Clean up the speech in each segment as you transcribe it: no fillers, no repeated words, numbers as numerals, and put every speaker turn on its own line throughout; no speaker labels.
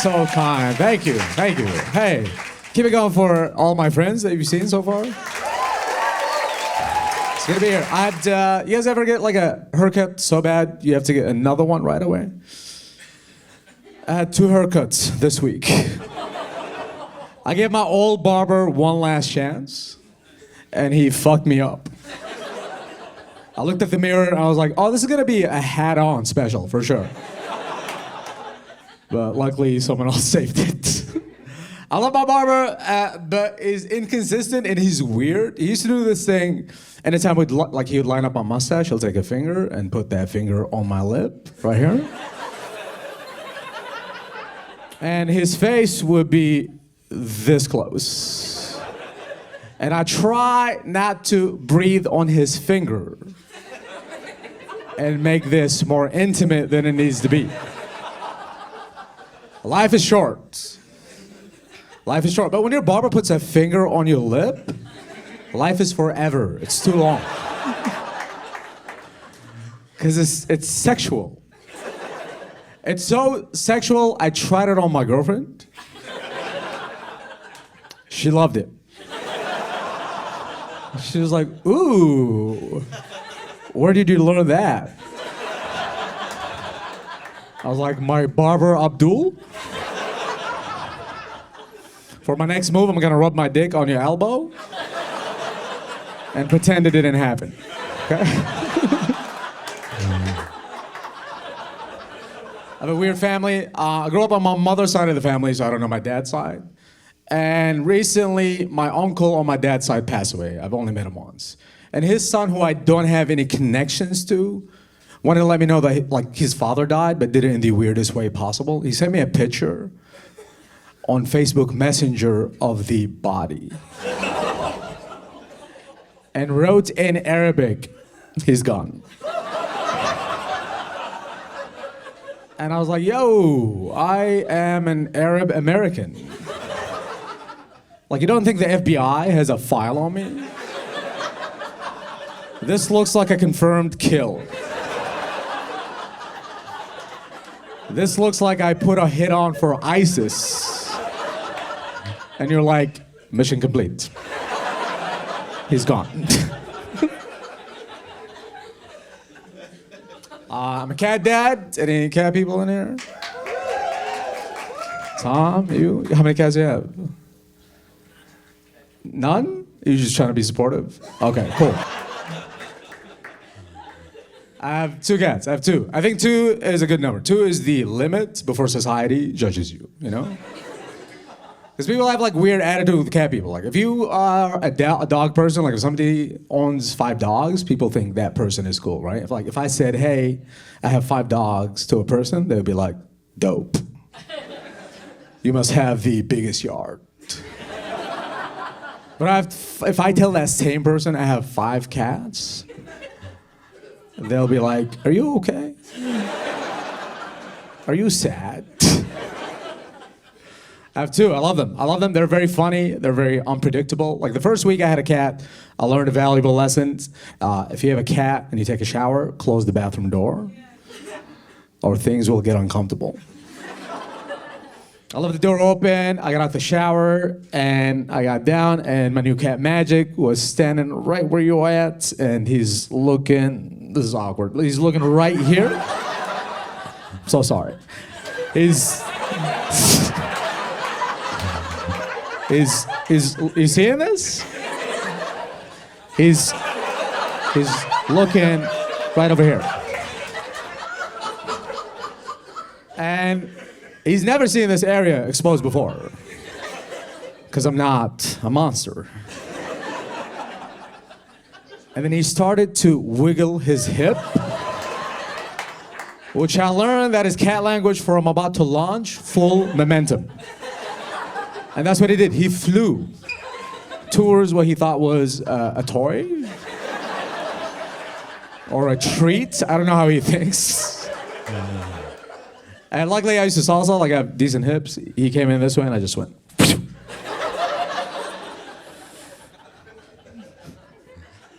So kind. Thank you. Thank you. Hey, keep it going for all my friends that you've seen so far. It's good to be here. You guys ever get like a haircut so bad you have to get another one right away? I had 2 haircuts this week. I gave my old barber one last chance, and he fucked me up. I looked at the mirror and I was like, oh, this is gonna be a hat-on special for sure. But luckily, someone else saved it. I love my barber, but he's inconsistent and he's weird. He used to do this thing. Anytime he would line up my mustache, he'll take a finger and put that finger on my lip, right here. And his face would be this close. And I try not to breathe on his finger and make this more intimate than it needs to be. Life is short. Life is short. But when your barber puts a finger on your lip, life is forever. It's too long. Because it's sexual. It's so sexual, I tried it on my girlfriend. She loved it. She was like, ooh, where did you learn that? I was like, my barber Abdul? For my next move, I'm gonna rub my dick on your elbow and pretend it didn't happen, okay? I have a weird family. I grew up on my mother's side of the family, so I don't know my dad's side. And recently, my uncle on my dad's side passed away. I've only met him once. And his son, who I don't have any connections to, wanted to let me know that his father died, but did it in the weirdest way possible. He sent me a picture on Facebook Messenger of the body. And wrote in Arabic, he's gone. And I was like, yo, I am an Arab American. Like, you don't think the FBI has a file on me? This looks like a confirmed kill. This looks like I put a hit on for ISIS. And you're like, mission complete. He's gone. I'm a cat dad. Any cat people in here? Tom, you? How many cats do you have? None? You're just trying to be supportive? Okay, cool. I have 2 cats. I have 2. I think 2 is a good number. 2 is the limit before society judges you, you know? Because people have like weird attitude with cat people. Like if you are a dog person, like if somebody owns 5 dogs, people think that person is cool, right? If I said, hey, I have 5 dogs to a person, they would be like, dope. You must have the biggest yard. But if I tell that same person I have 5 cats, they'll be like, are you okay? Are you sad? I have 2. I love them. I love them. They're very funny. They're very unpredictable. Like the first week I had a cat, I learned a valuable lesson. If you have a cat and you take a shower, close the bathroom door, or things will get uncomfortable. I left the door open. I got out the shower and I got down, and my new cat Magic was standing right where you're at, and he's looking. This is awkward. He's looking right here. I'm so sorry. Is seeing this? He's looking right over here. And he's never seen this area exposed before. Because I'm not a monster. And then he started to wiggle his hip, which I learned that is cat language for I'm about to launch full momentum. And that's what he did. He flew towards what he thought was a toy or a treat. I don't know how he thinks. And luckily I used to salsa, like I have decent hips. He came in this way and I just went.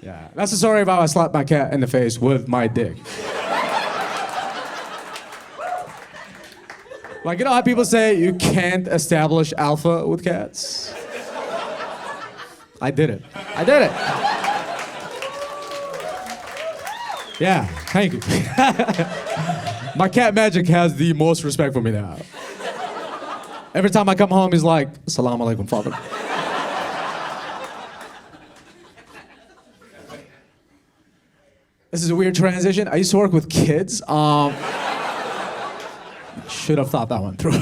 Yeah, that's the story about I slapped my cat in the face with my dick. Like, you know how people say you can't establish alpha with cats? I did it. I did it. Yeah, thank you. My cat Magic has the most respect for me now. Every time I come home, he's like, "Assalamu alaikum, father." This is a weird transition. I used to work with kids. Should have thought that one through.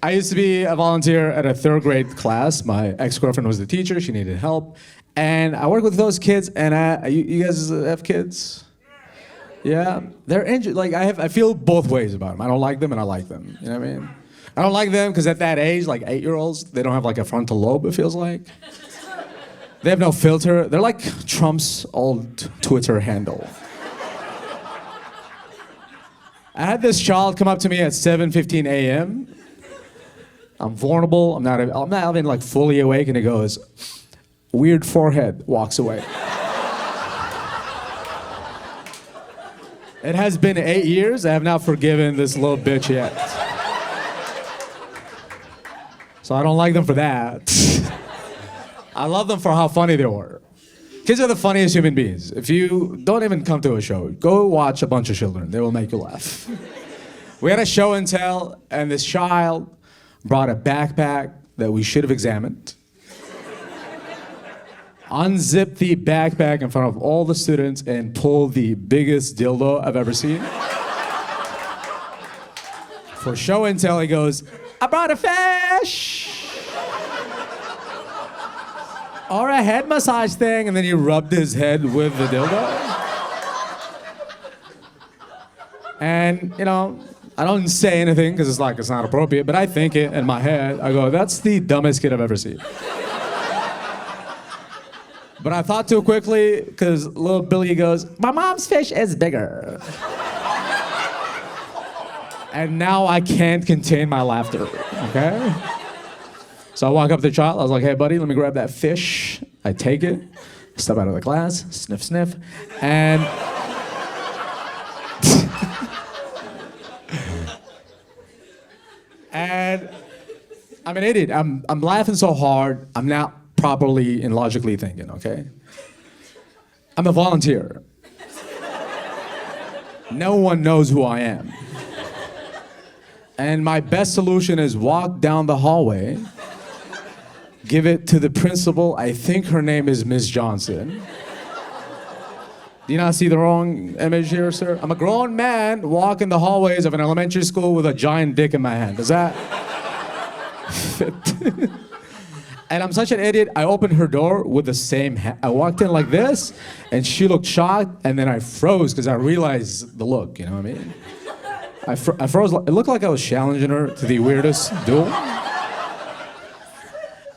I used to be a volunteer at a third grade class. My ex-girlfriend was the teacher. She needed help. And I work with those kids, and you guys have kids? Yeah? They're like, I feel both ways about them. I don't like them, and I like them. You know what I mean? I don't like them because at that age, like 8-year-olds, they don't have like a frontal lobe, it feels like. They have no filter. They're like Trump's old Twitter handle. I had this child come up to me at 7:15 a.m. I'm vulnerable. I'm not even like fully awake, and he goes, "Weird forehead," walks away. It has been 8 years. I have not forgiven this little bitch yet. So I don't like them for that. I love them for how funny they were. Kids are the funniest human beings. If you don't even come to a show, go watch A Bunch of Children. They will make you laugh. We had a show and tell, and this child brought a backpack that we should have examined. Unzipped the backpack in front of all the students and pulled the biggest dildo I've ever seen. For show and tell, he goes, "I brought a fish." Or a head massage thing, and then he rubbed his head with the dildo. And, you know, I don't say anything because it's like, it's not appropriate, but I think it in my head. I go, "That's the dumbest kid I've ever seen." But I thought too quickly because little Billy goes, "My mom's fish is bigger." And now I can't contain my laughter, okay? So I walk up to the child, I was like, "Hey buddy, let me grab that fish." I take it, step out of the class, sniff, sniff, and and I'm an idiot. I'm laughing so hard, I'm not properly and logically thinking, okay? I'm a volunteer. No one knows who I am. And my best solution is walk down the hallway, give it to the principal. I think her name is Miss Johnson. Do you not see the wrong image here, sir? I'm a grown man walking the hallways of an elementary school with a giant dick in my hand. Does that fit? And I'm such an idiot, I opened her door with the same hand. I walked in like this, and she looked shocked, and then I froze because I realized the look, you know what I mean? I froze, it looked like I was challenging her to the weirdest duel.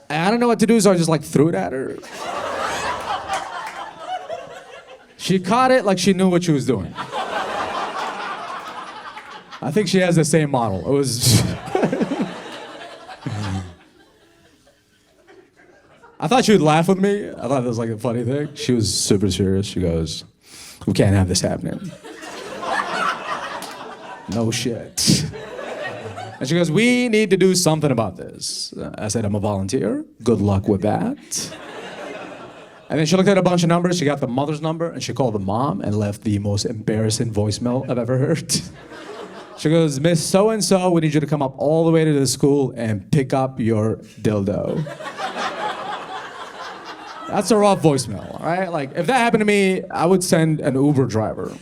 And I don't know what to do, so I just like threw it at her. She caught it like she knew what she was doing. I think she has the same model. It was... I thought she would laugh with me. I thought that was like a funny thing. She was super serious. She goes, "We can't have this happening." No shit. And she goes, "We need to do something about this." I said, "I'm a volunteer. Good luck with that." And then she looked at a bunch of numbers. She got the mother's number, and she called the mom and left the most embarrassing voicemail I've ever heard. She goes, "Miss So-and-so, we need you to come up all the way to the school and pick up your dildo." That's a rough voicemail, all right? Like, if that happened to me, I would send an Uber driver.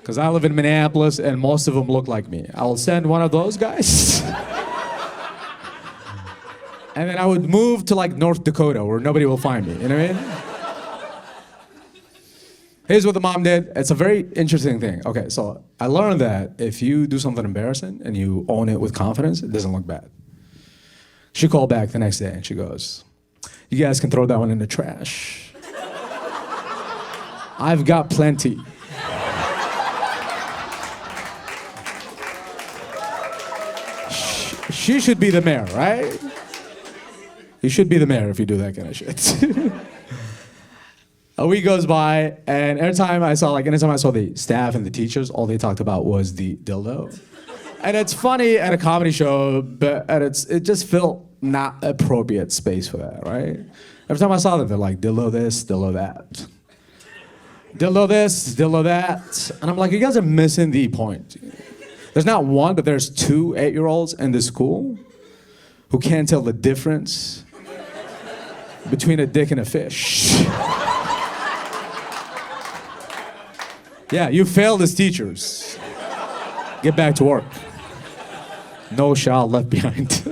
Because I live in Minneapolis, and most of them look like me. I will send one of those guys. And then I would move to, like, North Dakota, where nobody will find me, you know what I mean? Here's what the mom did. It's a very interesting thing. Okay, so I learned that if you do something embarrassing and you own it with confidence, it doesn't look bad. She called back the next day and she goes, "You guys can throw that one in the trash. I've got plenty." She should be the mayor, right? You should be the mayor if you do that kind of shit. A week goes by, and anytime I saw the staff and the teachers, all they talked about was the dildo. And it's funny at a comedy show, but it just felt not appropriate space for that, right? Every time I saw them, they're like, dildo this, dildo that. Dildo this, dildo that. And I'm like, you guys are missing the point. There's not one, but there's 2 8-year-olds in the school who can't tell the difference between a dick and a fish. Yeah, you failed as teachers. Get back to work. No child left behind.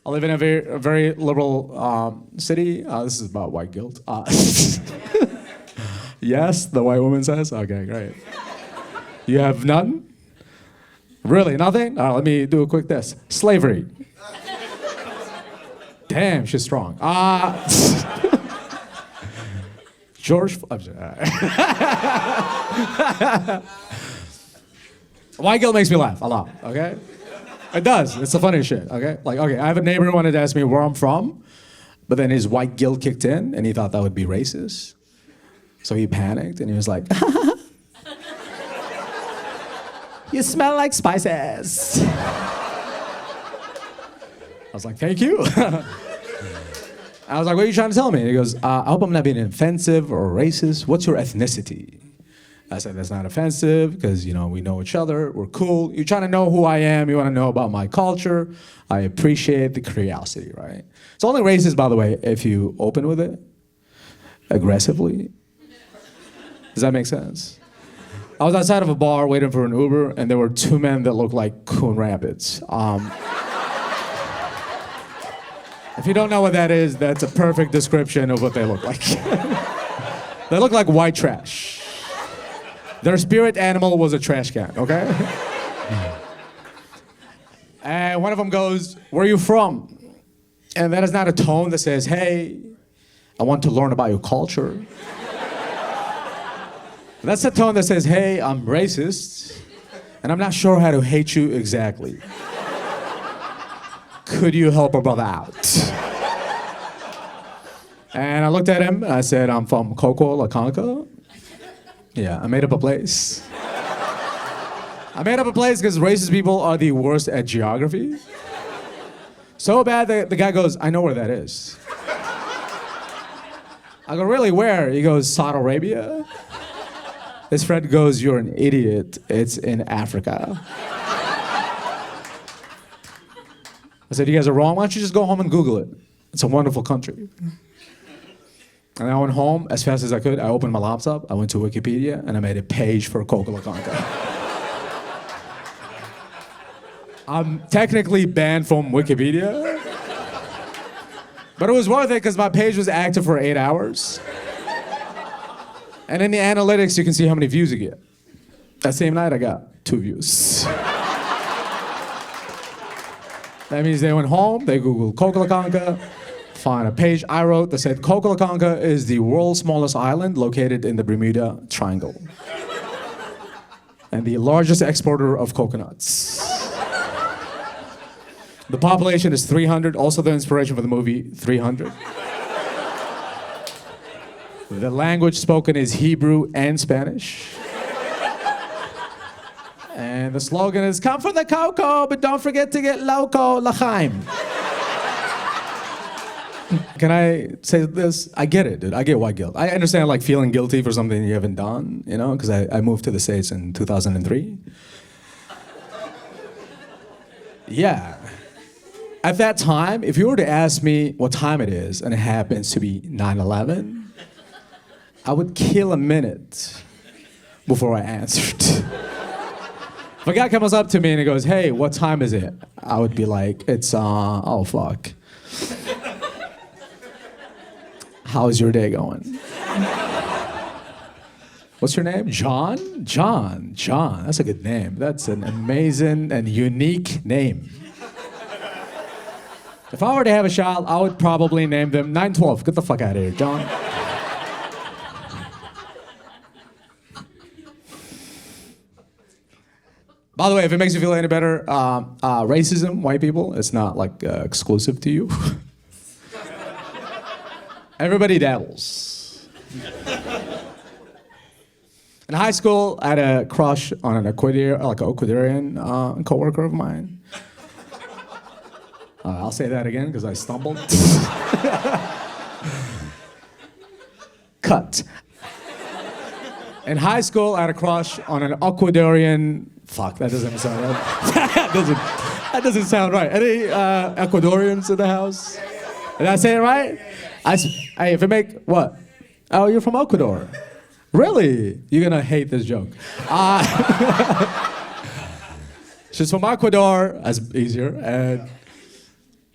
I live in a very liberal city. This is about white guilt. Yes, the white woman says. Okay, great. You have none? Really, nothing? All right, let me do a quick test. Slavery. Damn, she's strong. George. White guilt makes me laugh a lot. Okay. It does. It's the funniest shit, okay? Like, okay, I have a neighbor who wanted to ask me where I'm from, but then his white guilt kicked in, and he thought that would be racist. So he panicked, and he was like, you smell like spices. I was like, thank you. I was like, what are you trying to tell me? And he goes, I hope I'm not being offensive or racist. What's your ethnicity? I said, that's not offensive, because, we know each other, we're cool. You're trying to know who I am, you want to know about my culture. I appreciate the curiosity, right? It's only racist, by the way, if you open with it aggressively. Does that make sense? I was outside of a bar waiting for an Uber, and there were 2 men that looked like coon rabbits. If you don't know what that is, that's a perfect description of what they look like. They look like white trash. Their spirit animal was a trash can, okay? And one of them goes, where are you from? And that is not a tone that says, hey, I want to learn about your culture. That's a tone that says, hey, I'm racist, and I'm not sure how to hate you exactly. Could you help a brother out? And I looked at him, and I said, I'm from Coco Yeah, I made up a place. I made up a place because racist people are the worst at geography. So bad that the guy goes, I know where that is. I go, really, where? He goes, Saudi Arabia. His friend goes, you're an idiot. It's in Africa. I said, you guys are wrong. Why don't you just go home and Google it? It's a wonderful country. And I went home as fast as I could. I opened my laptop, I went to Wikipedia, and I made a page for Coco I'm technically banned from Wikipedia, but it was worth it because my page was active for 8 hours. And in the analytics, you can see how many views you get. That same night, I got 2 views. That means they went home, they Googled Coco find a page I wrote that said Coco is the world's smallest island located in the Bermuda Triangle and the largest exporter of coconuts. The population is 300, also the inspiration for the movie 300. The language spoken is Hebrew and Spanish. And the slogan is, come for the cocoa, but don't forget to get loco, l'chaim. Can I say this? I get it, dude. I get white guilt. I understand like feeling guilty for something you haven't done, because I moved to the States in 2003. Yeah. At that time, if you were to ask me what time it is and it happens to be 9/11, I would kill a minute before I answered. If a guy comes up to me and he goes, hey, what time is it? I would be like, it's, oh fuck. How's your day going? What's your name? John? John. That's a good name. That's an amazing and unique name. If I were to have a child, I would probably name them 912. Get the fuck out of here, John. By the way, if it makes you feel any better, racism, white people, it's not like exclusive to you. Everybody dabbles. In high school, I had a crush on an Ecuadorian coworker of mine. I'll say that again because I stumbled. Cut. In high school, I had a crush on an Ecuadorian. Fuck, that doesn't sound right. that doesn't sound right. Any Ecuadorians in the house? Did I say it right? Hey, if it make what? Oh, you're from Ecuador. Really? You're gonna hate this joke. She's from Ecuador. That's easier. And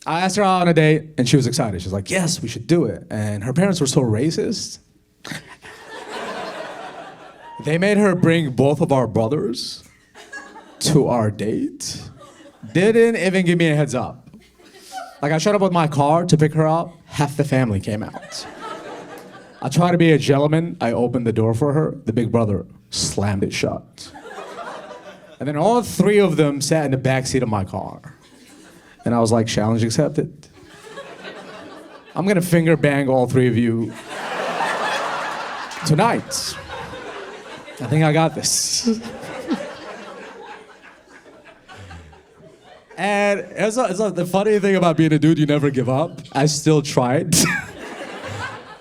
I asked her out on a date, and she was excited. She's like, "Yes, we should do it." And her parents were so racist. They made her bring both of our brothers to our date. Didn't even give me a heads up. Like, I showed up with my car to pick her up. Half the family came out. I tried to be a gentleman. I opened the door for her. The big brother slammed it shut. And then all three of them sat in the back seat of my car. And I was like, challenge accepted. I'm gonna finger bang all three of you tonight. I think I got this. And the funny thing about being a dude, you never give up. I still tried.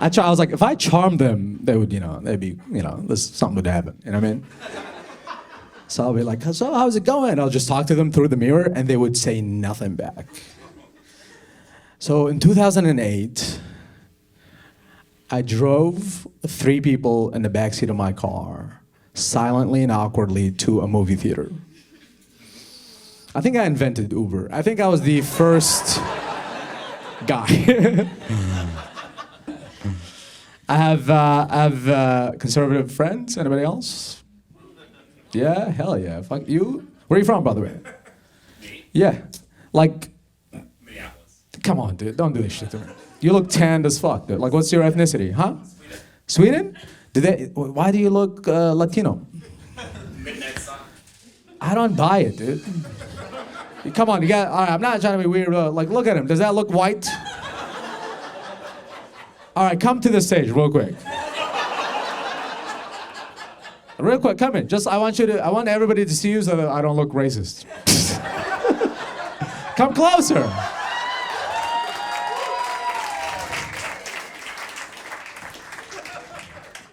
I was like, if I charmed them, they would, they'd be, something would happen. You know what I mean? So I'll be like, so how's it going? I'll just talk to them through the mirror, and they would say nothing back. So in 2008, I drove three people in the backseat of my car, silently and awkwardly, to a movie theater. I think I invented Uber. I think I was the first guy. I have conservative friends. Anybody else? Yeah, hell yeah. Fuck you. Where are you from, by the way?
Me?
Yeah. Like,
Minneapolis.
come on, dude. Don't do this shit to me. You look tanned as fuck, dude. Like, what's your ethnicity, huh?
Sweden.
Sweden? Why do you look Latino?
Midnight Sun.
I don't buy it, dude. Come on, all right, I'm not trying to be weird. Like, look at him. Does that look white? All right, come to the stage real quick. Real quick, come in. I want everybody to see you so that I don't look racist. Come closer.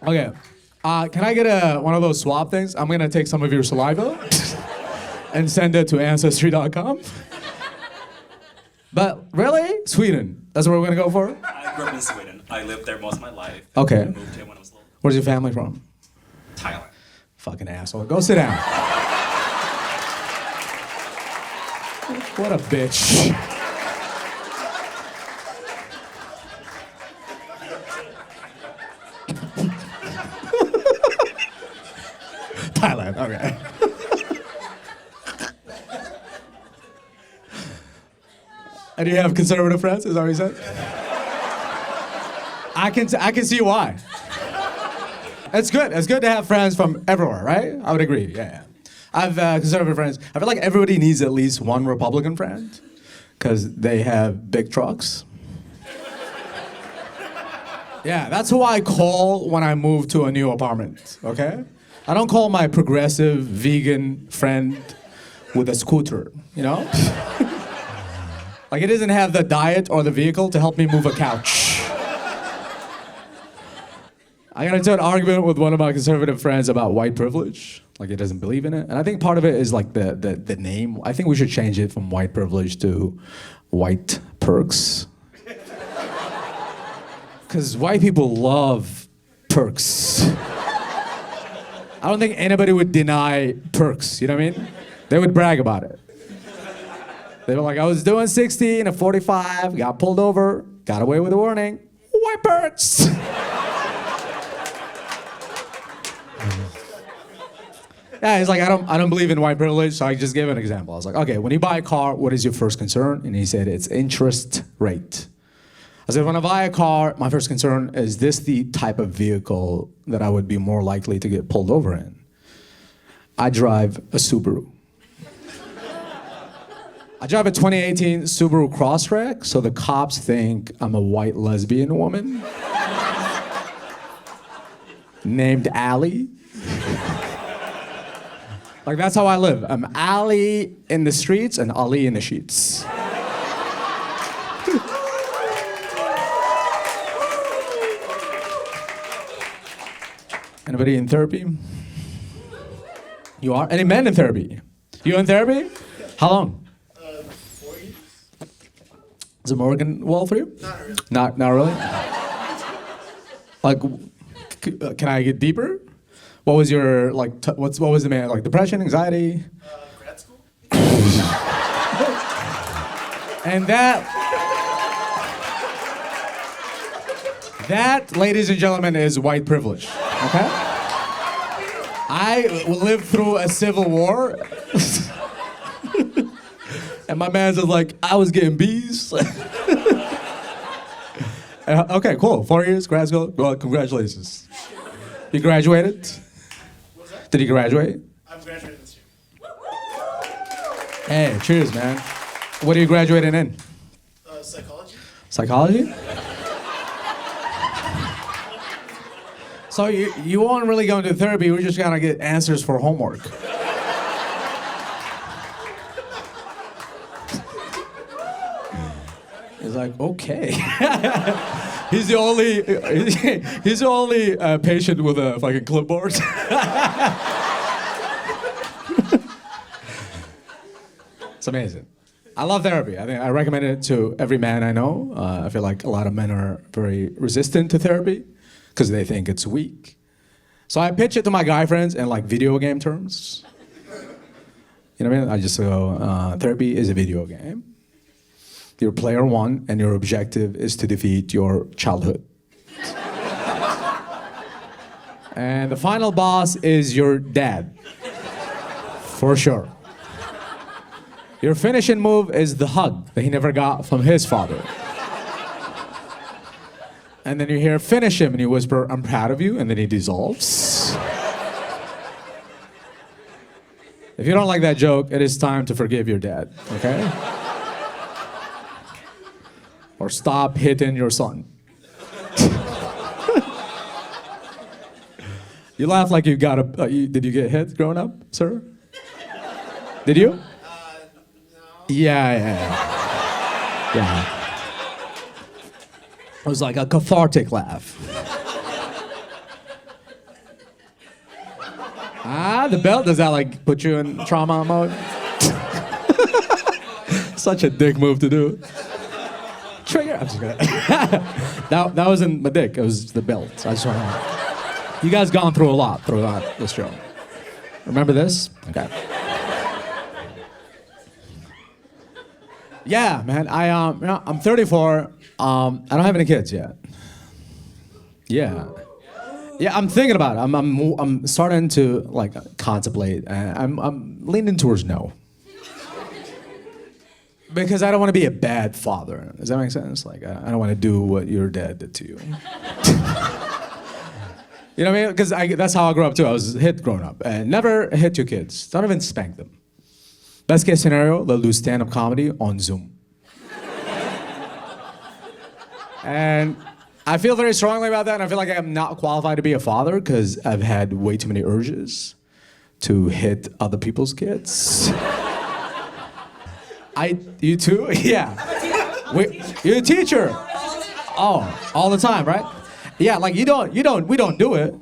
Okay, can I get one of those swab things? I'm gonna take some of your saliva and send it to Ancestry.com. But really? Sweden, that's what we're gonna go for?
I grew up in Sweden. I lived there most of my life.
Okay.
I moved here when I was little.
Where's your family from?
Thailand.
Fucking asshole. Go sit down. What a bitch. Thailand, okay. And you have conservative friends, is that what you said? I can see why. It's good. It's good to have friends from everywhere, right? I would agree, yeah. I have conservative friends. I feel like everybody needs at least one Republican friend because they have big trucks. Yeah, that's who I call when I move to a new apartment, okay? I don't call my progressive vegan friend with a scooter, you know? Like, it doesn't have the diet or the vehicle to help me move a couch. I got into an argument with one of my conservative friends about white privilege. Like, he doesn't believe in it. And I think part of it is like the name. I think we should change it from white privilege to white perks. Because white people love perks. I don't think anybody would deny perks, you know what I mean? They would brag about it. They were like, I was doing 60 in a 45, got pulled over, got away with a warning. White perks! Yeah, he's like, I don't believe in white privilege, so I just gave an example. I was like, okay, when you buy a car, what is your first concern? And he said, it's interest rate. I said, when I buy a car, my first concern is this the type of vehicle that I would be more likely to get pulled over in? I drive a Subaru. I drive a 2018 Subaru Crosstrek, so the cops think I'm a white lesbian woman named Allie. Like, that's how I live. I'm Ali in the streets and Ali in the sheets. Anybody in therapy? You are? Any men in therapy? You in therapy? How long?
4 years.
Is it working well for you?
Not really.
Not really? Like, can I get deeper? What was your, like, what was the man, like, depression, anxiety?
Grad school.
And that, ladies and gentlemen, is white privilege, okay? I lived through a civil war, and my man's just like, I was getting B's. Okay, cool. 4 years, grad school. Well, congratulations. You graduated?
What's that?
Did you graduate?
I'm graduating this year.
Hey, cheers, man. What are you graduating in?
Psychology.
Psychology? So you won't really go into therapy, we're just gonna get answers for homework. He's like, okay. He's the only patient with a fucking clipboard. It's amazing. I love therapy. I think I recommend it to every man I know. I feel like a lot of men are very resistant to therapy because they think it's weak. So I pitch it to my guy friends in like video game terms. You know what I mean? I just go, therapy is a video game. You're player one, and your objective is to defeat your childhood. And the final boss is your dad, for sure. Your finishing move is the hug that he never got from his father. And then you hear, finish him, and you whisper, I'm proud of you, and then he dissolves. If you don't like that joke, it is time to forgive your dad, okay? Or stop hitting your son. You laugh like you got a, did you get hit growing up, sir? Did you?
No.
Yeah. It was like a cathartic laugh. The belt, does that like put you in trauma mode? Such a dick move to do. Trigger. I'm just gonna. that wasn't my dick. It was the belt. I just want to. You guys gone through a lot throughout this show. Remember this? Okay. Yeah, man. I'm 34. I don't have any kids yet. Yeah. Yeah, I'm thinking about it. I'm starting to like contemplate. I'm leaning towards no. Because I don't want to be a bad father. Does that make sense? Like, I don't want to do what your dad did to you. You know what I mean? Because that's how I grew up too. I was hit growing up. And never hit your kids. Don't even spank them. Best case scenario, they'll do stand-up comedy on Zoom. And I feel very strongly about that. And I feel like I'm not qualified to be a father because I've had way too many urges to hit other people's kids. You too? Yeah. You're a teacher. Oh, all the time, right? Yeah, like we don't do it,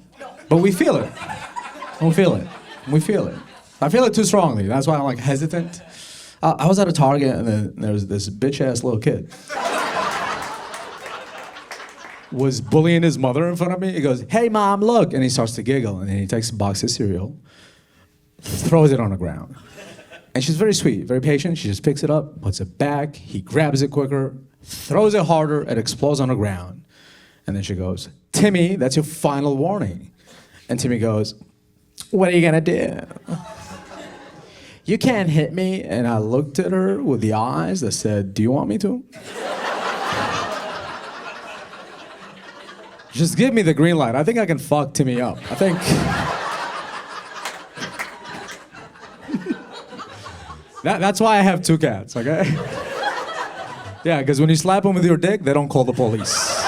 but we feel it. We feel it. I feel it too strongly. That's why I'm like hesitant. I was at a Target and then there was this bitch ass little kid. Was bullying his mother in front of me. He goes, hey mom, look. And he starts to giggle and then he takes a box of cereal, throws it on the ground. And she's very sweet, very patient. She just picks it up, puts it back. He grabs it quicker, throws it harder, it explodes on the ground. And then she goes, Timmy, that's your final warning. And Timmy goes, what are you gonna do? You can't hit me. And I looked at her with the eyes that said, do you want me to? Just give me the green light. I think I can fuck Timmy up. I think... That's why I have two cats, okay? Yeah, because when you slap them with your dick, they don't call the police.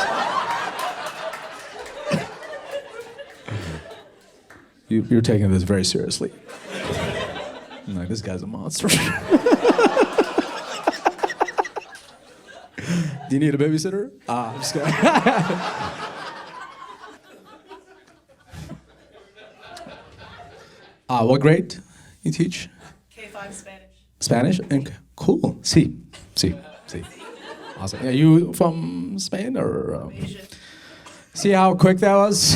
You're taking this very seriously. I'm like, this guy's a monster. Do you need a babysitter? I'm just kidding. What grade you teach?
K5 Spanish.
Spanish? Cool. Sí. Awesome. Yeah, you from Spain or?
Asia.
See how quick that was?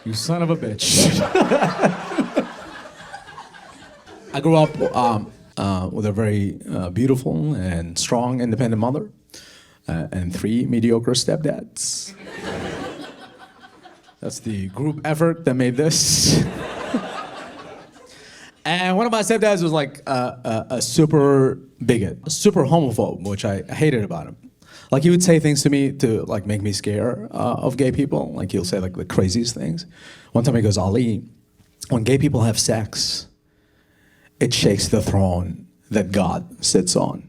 You son of a bitch. I grew up with a very beautiful and strong, independent mother and 3 mediocre stepdads. That's the group effort that made this. And one of my stepdads was like a super bigot, a super homophobe, which I hated about him. Like he would say things to me to like make me scared of gay people. Like he'll say like the craziest things. One time he goes, Ali, when gay people have sex, it shakes the throne that God sits on.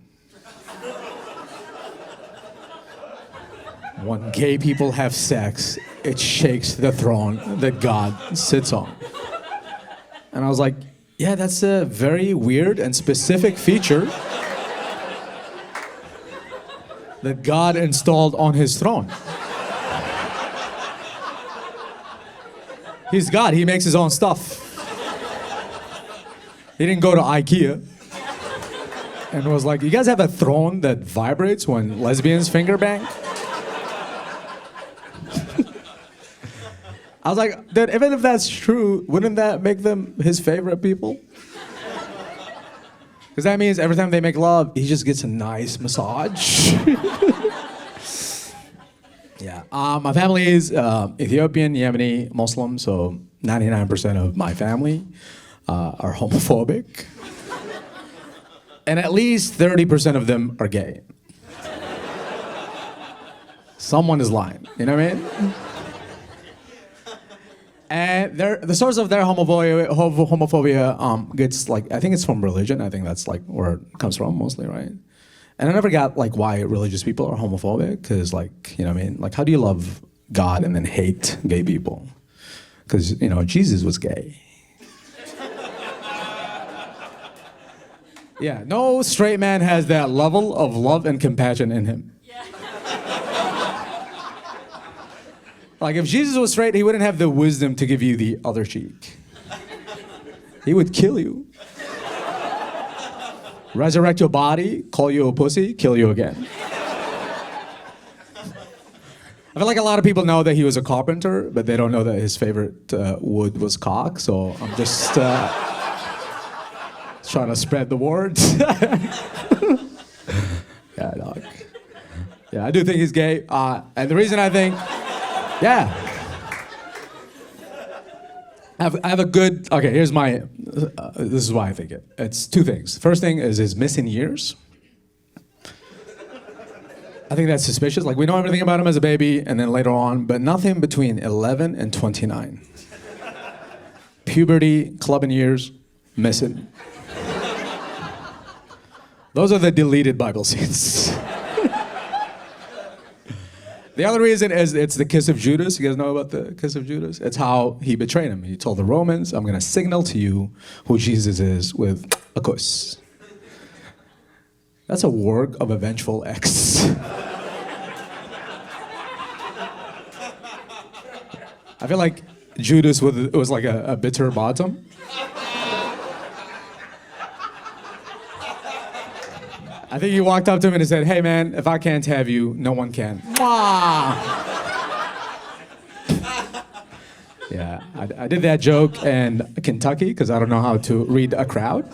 When gay people have sex, it shakes the throne that God sits on. And I was like, yeah, that's a very weird and specific feature that God installed on his throne. He's God, he makes his own stuff. He didn't go to IKEA and was like, you guys have a throne that vibrates when lesbians finger bang? I was like, dude, even if that's true, wouldn't that make them his favorite people? Because that means every time they make love, he just gets a nice massage. Yeah. My family is Ethiopian, Yemeni, Muslim, so 99% of my family are homophobic. And at least 30% of them are gay. Someone is lying, you know what I mean? And the source of their homophobia gets like, I think it's from religion. I think that's like where it comes from mostly, right? And I never got like why religious people are homophobic, because like, you know what I mean? Like how do you love God and then hate gay people? Because, you know, Jesus was gay. Yeah, no straight man has that level of love and compassion in him. Like if Jesus was straight, he wouldn't have the wisdom to give you the other cheek. He would kill you. Resurrect your body, call you a pussy, kill you again. I feel like a lot of people know that he was a carpenter, but they don't know that his favorite wood was cock, so I'm just trying to spread the word. Yeah, dog. Yeah, I do think he's gay. And the reason I think, yeah. I have a good, okay, here's my, this is why I think it. It's 2 things. First thing is his missing years. I think that's suspicious. Like we know everything about him as a baby and then later on, but nothing between 11 and 29. Puberty, clubbing years, missing. Those are the deleted Bible scenes. The other reason is it's the kiss of Judas. You guys know about the kiss of Judas? It's how he betrayed him. He told the Romans, I'm going to signal to you who Jesus is with a kiss. That's a work of a vengeful ex. I feel like Judas was like a bitter bottom. I think he walked up to him and he said, hey man, if I can't have you, no one can. Yeah, I did that joke in Kentucky because I don't know how to read a crowd.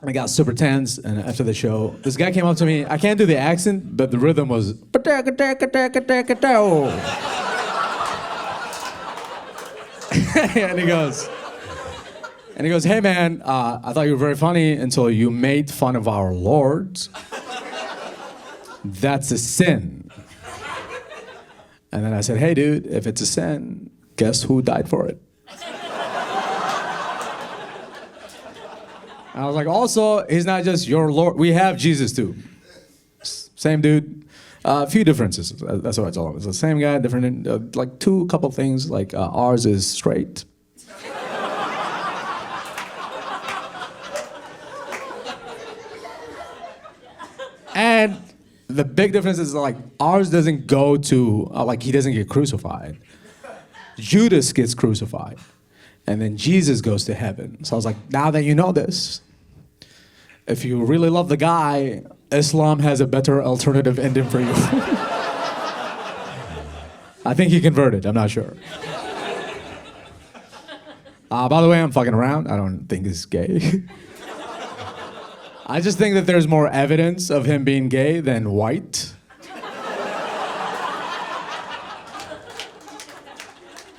I got super tense, and after the show, this guy came up to me. I can't do the accent, but the rhythm was. And he goes, hey man, I thought you were very funny until you made fun of our Lord. That's a sin. And then I said, hey, dude, if it's a sin, guess who died for it? I was like, also, he's not just your Lord. We have Jesus too. Same dude. A few differences. That's what I told him. It's the same guy, different, like couple things. Like ours is straight. And the big difference is like ours doesn't go to, like he doesn't get crucified. Judas gets crucified. And then Jesus goes to heaven. So I was like, now that you know this, if you really love the guy, Islam has a better alternative ending for you. I think he converted, I'm not sure. By the way, I'm fucking around. I don't think he's gay. I just think that there's more evidence of him being gay than white.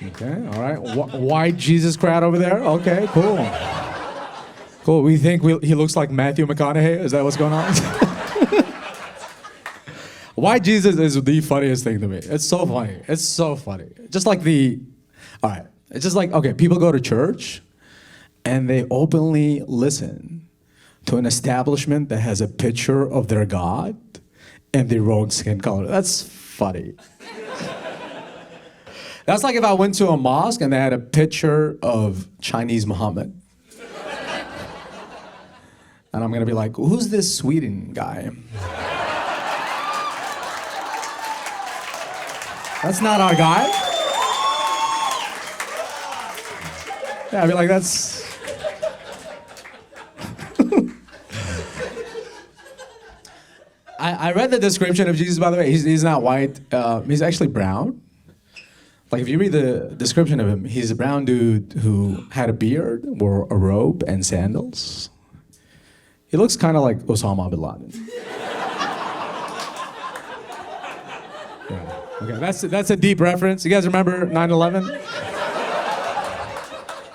Okay, all right. White Jesus crowd over there? Okay, cool. Cool, we think he looks like Matthew McConaughey? Is that what's going on? White Jesus is the funniest thing to me. It's so funny. It's so funny. Just like all right. It's just like, okay, people go to church and they openly listen to an establishment that has a picture of their God and their own skin color. That's funny. That's like if I went to a mosque and they had a picture of Chinese Muhammad. And I'm gonna be like, who's this Sweden guy? That's not our guy. Yeah, I'd be like, that's... I read the description of Jesus, by the way. He's not white. He's actually brown. Like, if you read the description of him, he's a brown dude who had a beard, wore a robe, and sandals. He looks kind of like Osama bin Laden. Yeah. Okay, that's a deep reference. You guys remember 9/11?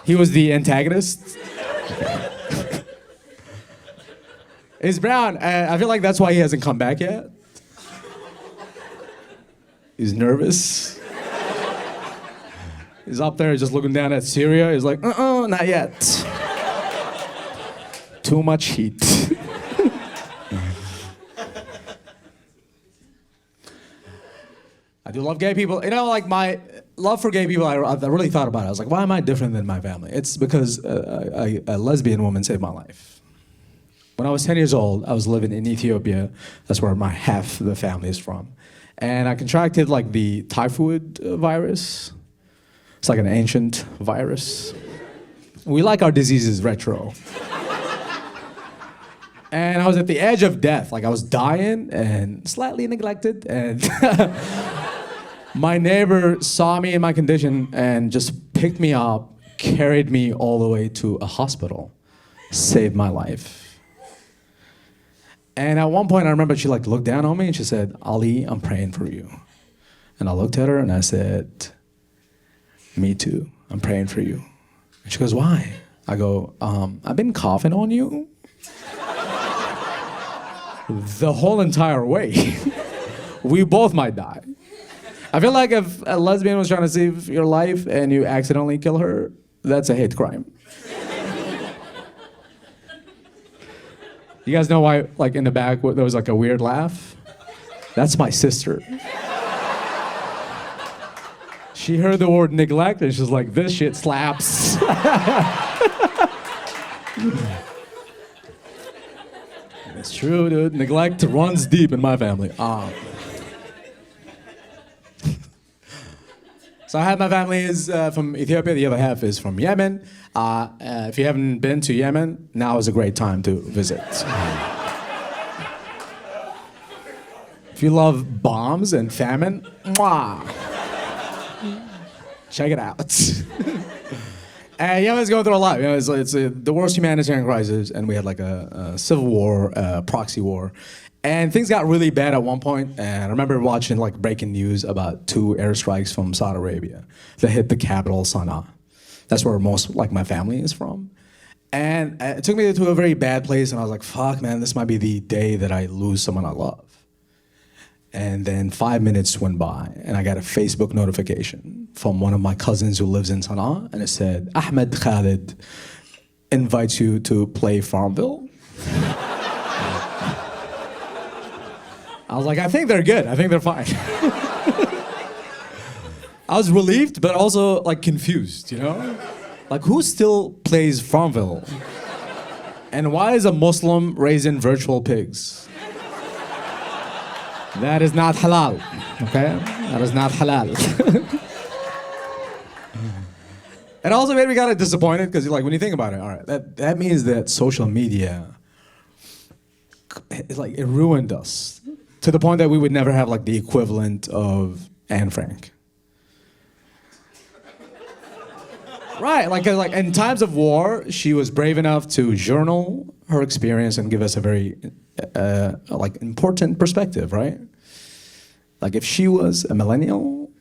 He was the antagonist. He's brown. I feel like that's why he hasn't come back yet. He's nervous. He's up there just looking down at Syria. He's like, not yet. Too much heat. I do love gay people. You know, like my love for gay people, I really thought about it. I was like, why am I different than my family? It's because a lesbian woman saved my life. When I was 10 years old, I was living in Ethiopia. That's where my half the family is from. And I contracted like the typhoid virus. It's like an ancient virus. We like our diseases retro. And I was at the edge of death. Like I was dying and slightly neglected. And my neighbor saw me in my condition and just picked me up, carried me all the way to a hospital, saved my life. And at one point I remember she like looked down on me and she said, Ali, I'm praying for you. And I looked at her and I said, me too, I'm praying for you. And she goes, why? I go, I've been coughing on you the whole entire way. We both might die. I feel like if a lesbian was trying to save your life and you accidentally kill her, that's a hate crime. You guys know why, like in the back, there was like a weird laugh? That's my sister. She heard the word neglect and she's like, this shit slaps. It's true, dude. Neglect runs deep in my family. So half my family is from Ethiopia, the other half is from Yemen. If you haven't been to Yemen, now is a great time to visit. If you love bombs and famine, mwah, check it out. And Yemen's going through a lot. You know, it's the worst humanitarian crisis, and we had like a civil war, proxy war. And things got really bad at one point, and I remember watching like breaking news about 2 airstrikes from Saudi Arabia that hit the capital, Sana'a. That's where most like my family is from. And it took me to a very bad place, and I was like, fuck, man, this might be the day that I lose someone I love. And then 5 minutes went by, and I got a Facebook notification from one of my cousins who lives in Sana'a, and it said, Ahmed Khalid invites you to play Farmville. I was like, I think they're good. I think they're fine. I was relieved, but also like confused, you know? Like, who still plays Farmville? And why is a Muslim raising virtual pigs? That is not halal, okay? That is not halal. It also made me kind of disappointed because, like, when you think about it, all right, that means that social media, it ruined us to the point that we would never have like the equivalent of Anne Frank. Right, like in times of war, she was brave enough to journal her experience and give us a very like important perspective, right? Like if she was a millennial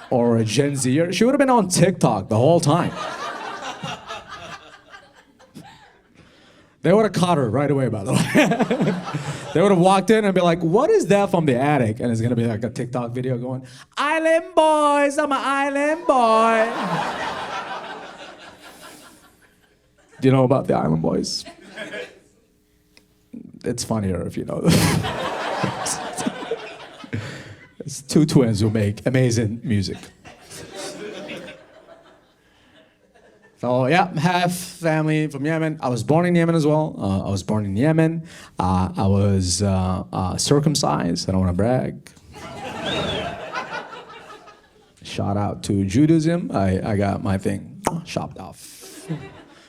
or a Gen Zer, she would have been on TikTok the whole time. They would have caught her right away, by the way. They would have walked in and be like, what is that from the attic? And it's gonna be like a TikTok video going, Island boys, I'm an island boy. Do you know about the Island Boys? It's funnier if you know them. It's two twins who make amazing music. So yeah, half family from Yemen. I was born in Yemen as well. I was born in Yemen. I was circumcised. I don't want to brag. Shout out to Judaism. I got my thing chopped off.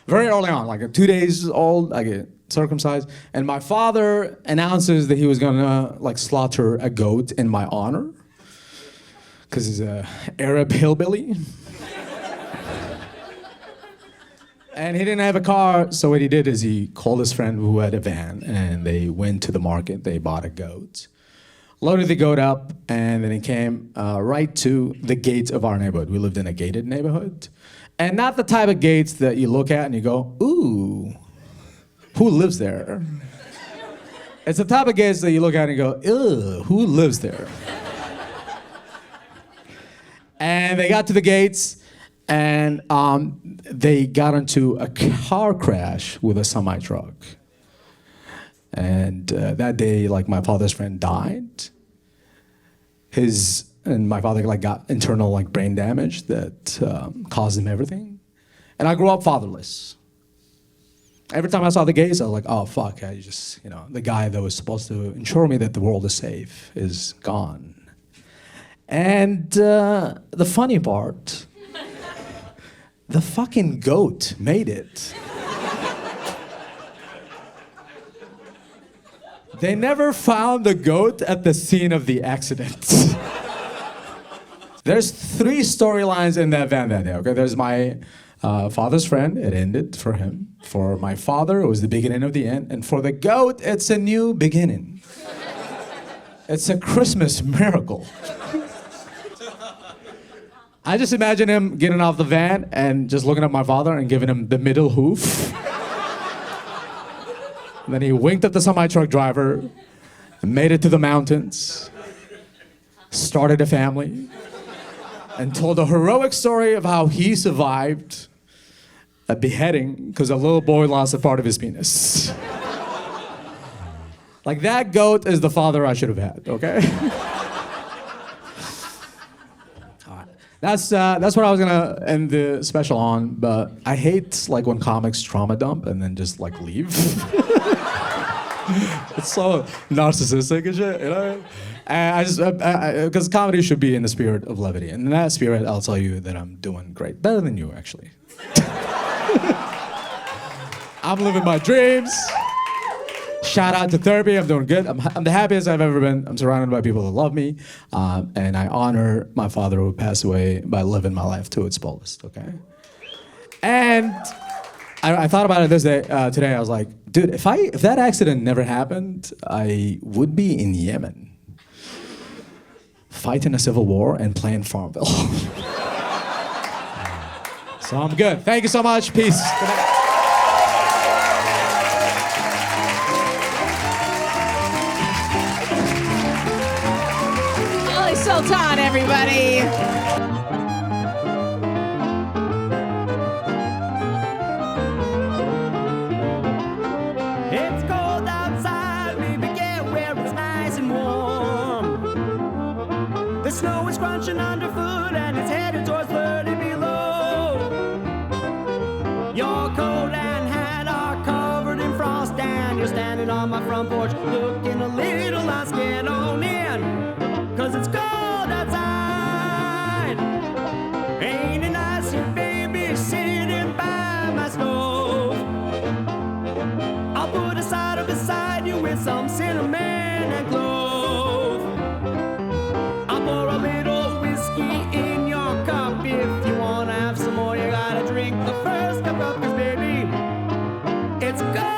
Very early on, like at 2 days old, I get circumcised. And my father announces that he was gonna like slaughter a goat in my honor. Because he's a Arab hillbilly. And he didn't have a car, so what he did is he called his friend who had a van, and they went to the market, they bought a goat, loaded the goat up, and then he came right to the gate of our neighborhood. We lived in a gated neighborhood. And not the type of gates that you look at and you go, ooh, who lives there? It's the type of gates that you look at and you go, ew, who lives there? And they got to the gates, and they got into a car crash with a semi-truck. And that day, like, my father's friend died. And my father like got internal like brain damage that caused him everything. And I grew up fatherless. Every time I saw the gates, I was like, oh fuck, I just, you know, the guy that was supposed to ensure me that the world is safe is gone. And the funny part, the fucking goat made it. They never found the goat at the scene of the accident. There's 3 storylines in that van that day, okay? There's my father's friend, it ended for him. For my father, it was the beginning of the end. And for the goat, it's a new beginning. It's a Christmas miracle. I just imagine him getting off the van and just looking at my father and giving him the middle hoof. And then he winked at the semi-truck driver, made it to the mountains, started a family, and told a heroic story of how he survived a beheading because a little boy lost a part of his penis. Like, that goat is the father I should have had, okay? That's what I was gonna end the special on, but I hate like when comics trauma dump and then just like leave. It's so narcissistic and shit, you know? And I just, because comedy should be in the spirit of levity. And in that spirit, I'll tell you that I'm doing great. Better than you, actually. I'm living my dreams. Shout out to therapy, I'm doing good. I'm the happiest I've ever been. I'm surrounded by people that love me. And I honor my father who passed away by living my life to its fullest, okay? And I thought about it this day, today. I was like, dude, if that accident never happened, I would be in Yemen, fighting a civil war and playing Farmville. So I'm good. Thank you so much. Peace. Good night.
Sultan, everybody.
It's cold outside, baby, get where it's nice and warm. The snow is crunching underfoot and it's headed towards 30 below. Your coat and hat are covered in frost and you're standing on my front porch looking a little lost. Get on in, 'cause it's cold outside. Ain't it nice, baby, sitting by my stove? I'll put a cider beside you with some cinnamon and clove. I'll pour a little whiskey in your cup. If you wanna have some more, you gotta drink the first cup, 'cause baby, it's good.